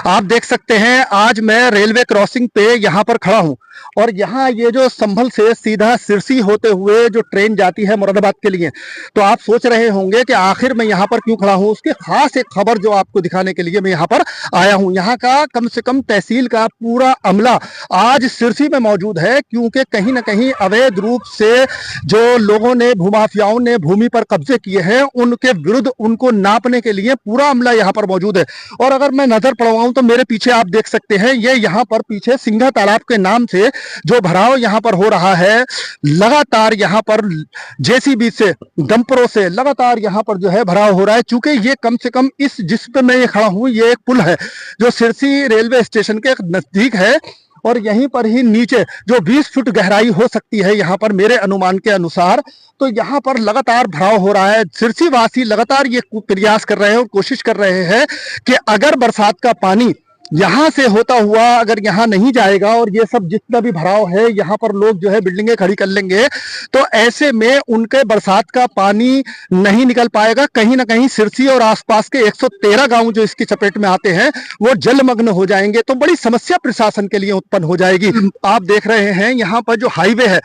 आप देख सकते हैं आज मैं रेलवे क्रॉसिंग पे यहाँ पर खड़ा हूँ और यहाँ ये जो संभल से सीधा सिरसी होते हुए जो ट्रेन जाती है मुरादाबाद के लिए, तो आप सोच रहे होंगे कि आखिर मैं यहाँ पर क्यों खड़ा हूँ। उसके खास एक खबर जो आपको दिखाने के लिए मैं यहाँ पर आया हूँ। यहाँ का कम से कम तहसील का पूरा अमला आज सिरसी में मौजूद है, क्योंकि कहीं ना कहीं अवैध रूप से जो लोगों ने भूमाफियाओं ने भूमि पर कब्जे किए हैं उनके विरुद्ध उनको नापने के लिए पूरा अमला यहाँ पर मौजूद है। और अगर मैं नजर पड़वाऊं तो मेरे पीछे आप देख सकते हैं, ये यहाँ पर पीछे सिंघा तालाब के नाम से जो भराव यहाँ पर हो रहा है, लगातार यहाँ पर जेसीबी से डंपरों से लगातार यहाँ पर जो है भराव हो रहा है। चूंकि ये कम से कम इस जिस पे मैं ये खड़ा हूँ ये एक पुल है जो सिरसी रेलवे स्टेशन के नजदीक है और यहीं पर ही नीचे जो 20 फुट गहराई हो सकती है यहाँ पर मेरे अनुमान के अनुसार, तो यहाँ पर लगातार भराव हो रहा है। सिरसी वासी लगातार ये प्रयास कर रहे हैं और कोशिश कर रहे हैं कि अगर बरसात का पानी यहाँ से होता हुआ अगर यहाँ नहीं जाएगा और ये सब जितना भी भराव है यहाँ पर लोग जो है बिल्डिंगें खड़ी कर लेंगे, तो ऐसे में उनके बरसात का पानी नहीं निकल पाएगा। कहीं ना कहीं सिरसी और आसपास के 113 गांव जो इसकी चपेट में आते हैं वो जलमग्न हो जाएंगे, तो बड़ी समस्या प्रशासन के लिए उत्पन्न हो जाएगी। आप देख रहे हैं यहाँ पर जो हाईवे है,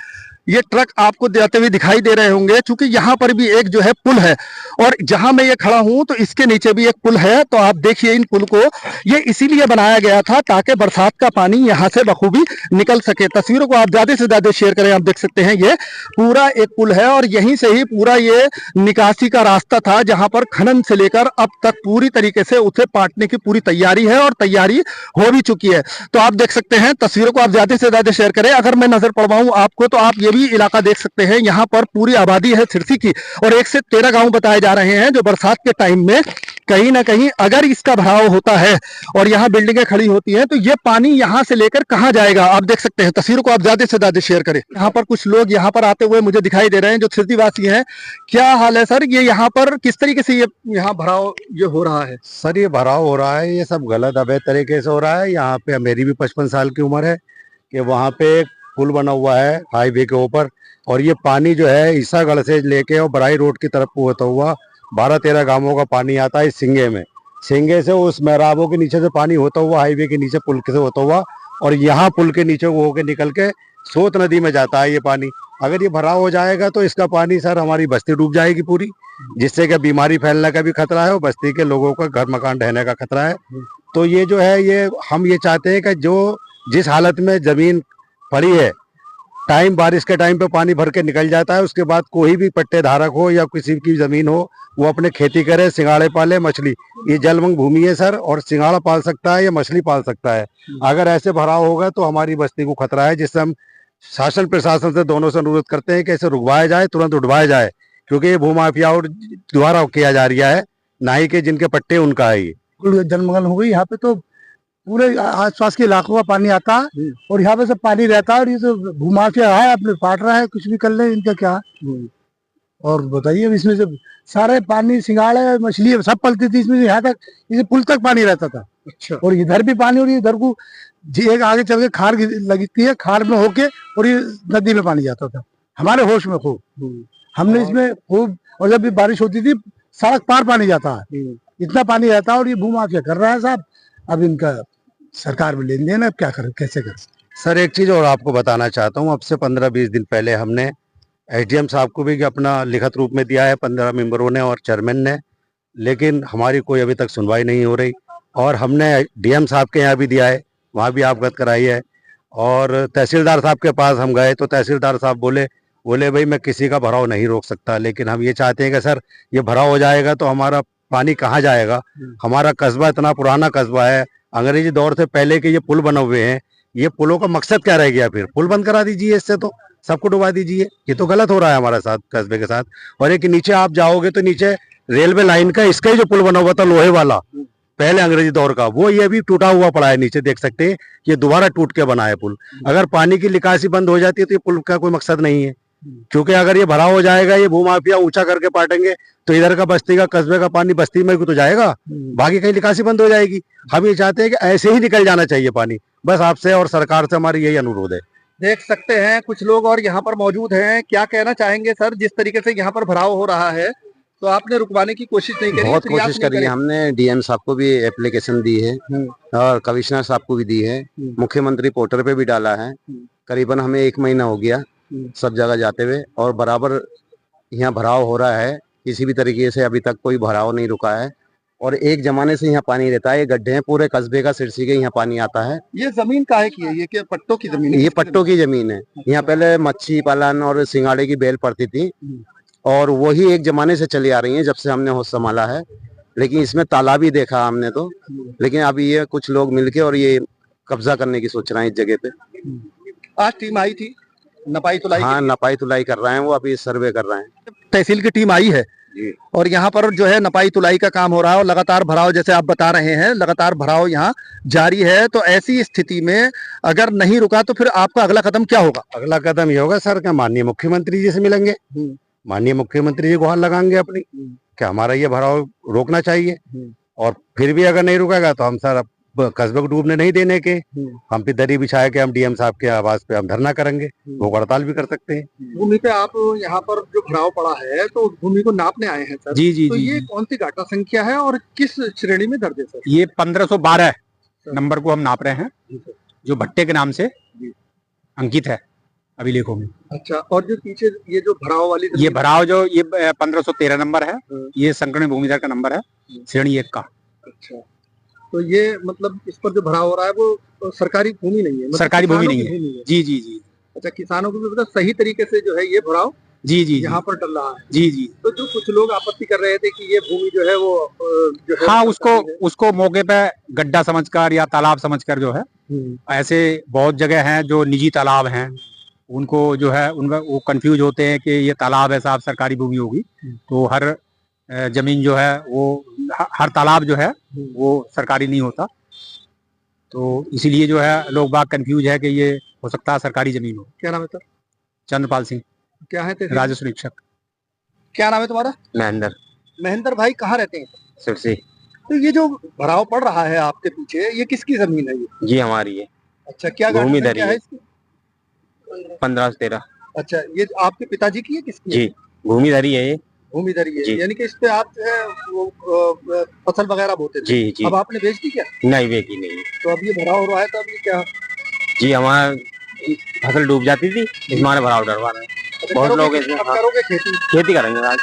ये ट्रक आपको जाते हुए दिखाई दे रहे होंगे, क्योंकि यहाँ पर भी एक जो है पुल है और जहां मैं ये खड़ा हूं तो इसके नीचे भी एक पुल है। तो आप देखिए इन पुल को ये इसीलिए बनाया गया था ताकि बरसात का पानी यहाँ से बखूबी निकल सके। तस्वीरों को आप ज्यादा से ज्यादा शेयर करें। आप देख सकते हैं ये पूरा एक पुल है और यहीं से ही पूरा ये निकासी का रास्ता था, जहां पर खनन से लेकर अब तक पूरी तरीके से उसे पाटने की पूरी तैयारी है और तैयारी हो भी चुकी है। तो आप देख सकते हैं, तस्वीरों को आप ज्यादा से ज्यादा शेयर करें। अगर मैं नजर पड़वाऊं आपको तो आप ये भी इलाका देख सकते हैं, यहाँ पर पूरी आबादी है सिरसी की और 1 से 13 गांव बताए जा रहे हैं जो बरसात के टाइम में कहीं ना कहीं अगर इसका भराव होता है और यहाँ बिल्डिंगें खड़ी होती हैं तो ये पानी यहाँ से लेकर कहाँ जाएगा। आप देख सकते हैं, तस्वीरों को आप ज्यादा से ज्यादा शेयर करें। यहाँ पर कुछ लोग यहाँ पर आते हुए मुझे दिखाई दे रहे हैं जो सिरसी वासी हैं। क्या हाल है सर, ये यहाँ पर किस तरीके से ये यहाँ भराव ये हो रहा है? सर ये भराव हो रहा है, ये सब गलत अवैध तरीके से हो रहा है। यहाँ पे मेरी भी 55 साल की उम्र है कि वहाँ पे एक पुल बना हुआ है हाईवे के ऊपर और ये पानी जो है ईसागढ़ से लेके और बराई रोड की तरफ होता हुआ 12-13 गांवों का पानी आता है सिंगे में। सिंगे से उस मेहराबों के नीचे से पानी होता हुआ हाईवे के नीचे पुल से होता हुआ और यहाँ पुल के नीचे वो होके निकल के सोत नदी में जाता है ये पानी। अगर ये भराव हो जाएगा तो इसका पानी सर हमारी बस्ती डूब जाएगी पूरी, जिससे कि बीमारी फैलने का भी खतरा है और बस्ती के लोगों का घर मकान ढहने का खतरा है। तो ये जो है ये हम ये चाहते हैं कि जो जिस हालत में जमीन पड़ी है, टाइम बारिश के टाइम पे पानी भर के निकल जाता है, उसके बाद कोई भी पट्टे धारक हो या किसी की जमीन हो वो अपने खेती करे, सिंगाड़े पाले, मछली, ये जलमग्न भूमि है सर और सिंगाड़ा पाल सकता है या मछली पाल सकता है। अगर ऐसे भराव होगा तो हमारी बस्ती को खतरा है, जिससे हम शासन प्रशासन से दोनों से अनुरोध करते हैं कि इसे रुकवाया जाए, तुरंत उठवाया जाए, क्योंकि ये भूमाफियाओं द्वारा किया जा रहा है, ना ही के जिनके पट्टे उनका है। ये जलमग्न हो गई यहाँ पे, तो पूरे आसपास के इलाकों का पानी आता है और यहाँ पे सब पानी रहता है और ये तो भूमाफिया है अपने पाट रहा है, कुछ भी कर ले इनका क्या। और बताइए इसमें से सारे पानी सिंगाड़े मछली सब पलती थी इसमें, यहाँ तक इसे पुल तक पानी रहता था। अच्छा। और इधर भी पानी और इधर को एक आगे चल के खार लगती है, खार में होके और ये नदी में पानी जाता था हमारे होश में खूब। हमने इसमें खूब, और जब भी बारिश होती थी सड़क पार पानी जाता है, इतना पानी रहता है और ये भूमाफिया कर रहा है साहब। अब इनका सरकार में लेन देन, अब क्या कर कैसे कर। सर एक चीज और आपको बताना चाहता हूँ, अब से 15-20 दिन पहले हमने एसडीएम साहब को भी अपना लिखित रूप में दिया है 15 मेंबरों ने और चेयरमैन ने, लेकिन हमारी कोई अभी तक सुनवाई नहीं हो रही। और हमने डीएम साहब के यहाँ भी दिया है, वहाँ भी अवगत कराई है। और तहसीलदार साहब के पास हम गए तो तहसीलदार साहब बोले भाई मैं किसी का भराव नहीं रोक सकता, लेकिन हम ये चाहते हैं कि सर ये भराव हो जाएगा तो हमारा पानी कहाँ जाएगा। हमारा कस्बा इतना पुराना कस्बा है, अंग्रेजी दौर से पहले के ये पुल बने हुए हैं, ये पुलों का मकसद क्या रह गया? फिर पुल बंद करा दीजिए, इससे तो सबको डुबा दीजिए। ये तो गलत हो रहा है हमारे साथ, कस्बे के साथ। और एक नीचे आप जाओगे तो नीचे रेलवे लाइन का इसका ही जो पुल बना हुआ था लोहे वाला पहले अंग्रेजी दौर का, वो ये भी टूटा हुआ पड़ा है, नीचे देख सकते हैं ये दोबारा टूट के बना है पुल। अगर पानी की निकासी बंद हो जाती है तो ये पुल का कोई मकसद नहीं है, क्योंकि अगर ये भरा हो जाएगा, ये भूमाफिया ऊंचा करके पाटेंगे तो इधर का बस्ती का कस्बे का पानी बस्ती में तो जाएगा, बाकी कहीं निकासी बंद हो जाएगी। हम ये चाहते हैं कि ऐसे ही निकल जाना चाहिए पानी, बस आपसे और सरकार से हमारी यही अनुरोध है। देख सकते हैं कुछ लोग और यहाँ पर मौजूद हैं, क्या कहना चाहेंगे सर जिस तरीके से यहाँ पर भराव हो रहा है? तो आपने रुकवाने की कोशिश नहीं करी? बहुत प्रयास कोशिश नहीं करी है करे? हमने, डीएम साहब को भी एप्लीकेशन दी है और कमिश्नर साहब को भी दी है, मुख्यमंत्री पोर्टल पे भी डाला है। करीबन हमें 1 महीना हो गया सब जगह जाते हुए, और बराबर यहाँ भराव हो रहा है। किसी भी तरीके से अभी तक कोई भराव नहीं रुका है, और एक जमाने से यहाँ पानी रहता है। ये गड्ढे हैं, पूरे कस्बे का, सिरसी के यहाँ पानी आता है। ये जमीन काहे की है? ये क्या पट्टों की जमीन है? ये पट्टों की जमीन है। यहाँ पहले मच्छी पालन और सिंगाड़े की बेल पड़ती थी, और वही एक जमाने से चली आ रही है जब से हमने होश संभाला है। लेकिन इसमें तालाब ही देखा हमने तो, लेकिन अभी ये कुछ लोग मिलके और ये कब्जा करने की सोच रहे हैं इस जगह पे। आज टीम आई थी नपाई तुलाई? हाँ, नपाई तुलाई कर रहे हैं वो, अभी सर्वे कर रहे हैं। तहसील की टीम आई है और यहाँ पर जो है नपाई तुलाई का काम हो रहा है, और लगातार भराव, जैसे आप बता रहे हैं, लगातार भराव यहाँ जारी है। तो ऐसी स्थिति में अगर नहीं रुका तो फिर आपका अगला कदम क्या होगा? अगला कदम ये होगा सर, क्या माननीय मुख्यमंत्री जी से मिलेंगे, माननीय मुख्यमंत्री जी गुहार लगाएंगे अपनी, क्या हमारा ये भराव रोकना चाहिए। और फिर भी अगर नहीं रुकेगा तो हम सर अब कस्बे को डूबने नहीं देने के, हम पे दरी बिछाए के हम डीएम साहब के आवाज पे हम धरना करेंगे, भूख हड़ताल भी कर सकते हैं। भूमि पे आप यहाँ पर जो भराव पड़ा है तो उस भूमि को नापने आए हैं सर? जी जी तो जी ये कौन सी घाटा संख्या है और किस श्रेणी में दर्ज है सर? ये 1512 नंबर को हम नाप रहे हैं, जो भट्टे के नाम से अंकित है अभिलेखों में। अच्छा, और जो पीछे ये जो भराव वाली ये भराव जो ये 1513 नंबर है, ये संकरण भूमिधर का नंबर है, श्रेणी 1 का। अच्छा, तो ये मतलब इस पर जो भराव हो रहा है वो सरकारी भूमि नहीं है? मतलब सरकारी भूमि किसानों नहीं की है। भूमि है। जी जी जी अच्छा, किसानों को भी मतलब सही तरीके से जो है ये भराव जी जी यहाँ पर डल रहा है। जी जी। तो जो कुछ लोग आपत्ति कर रहे थे कि ये भूमि जो है वो जो है हाँ, उसको मौके पे गड्ढा समझकर या तालाब समझकर जो है, ऐसे बहुत जगह हैं जो निजी तालाब हैं, उनको जो है उनका वो कंफ्यूज होते हैं कि ये तालाब है साहब, सरकारी भूमि होगी। तो हर जमीन जो है वो, हर तालाब जो है वो सरकारी नहीं होता। तो इसीलिए जो है लोग बाग कंफ्यूज है कि ये हो सकता है सरकारी जमीन हो। क्या नाम है सर? चंद्रपाल सिंह, क्या है तेरे? राजस्व निरीक्षक। क्या नाम है तुम्हारा? महेंद्र, महेंद्र भाई, कहाँ रहते हैं? सिरसी। तो ये जो भराव पड़ रहा है आपके पीछे, ये किसकी जमीन है ये? जी हमारी है, अच्छा, क्या घाटा भूमिधरी संख्या है है। इसकी? 15 से 13। अच्छा, ये आपके पिताजी की है, किसकी है? जी, भूमिधरी है ये। भूमिधरी है, जी। यानी कि इस पे आप जो है वो फसल वगैरह बोते थे। जी जी। अब आपने बेच दी क्या? नहीं बेची नहीं। तो अब ये भराव हो रहा है, तो अब ये क्या? जी, हमारा फसल डूब जाती थी, इस हमारे भराव डरवा रहे हैं। अच्छा, बहुत करोगे- लोग इसमें अब करोगे खेती? खेती करेंगे आज।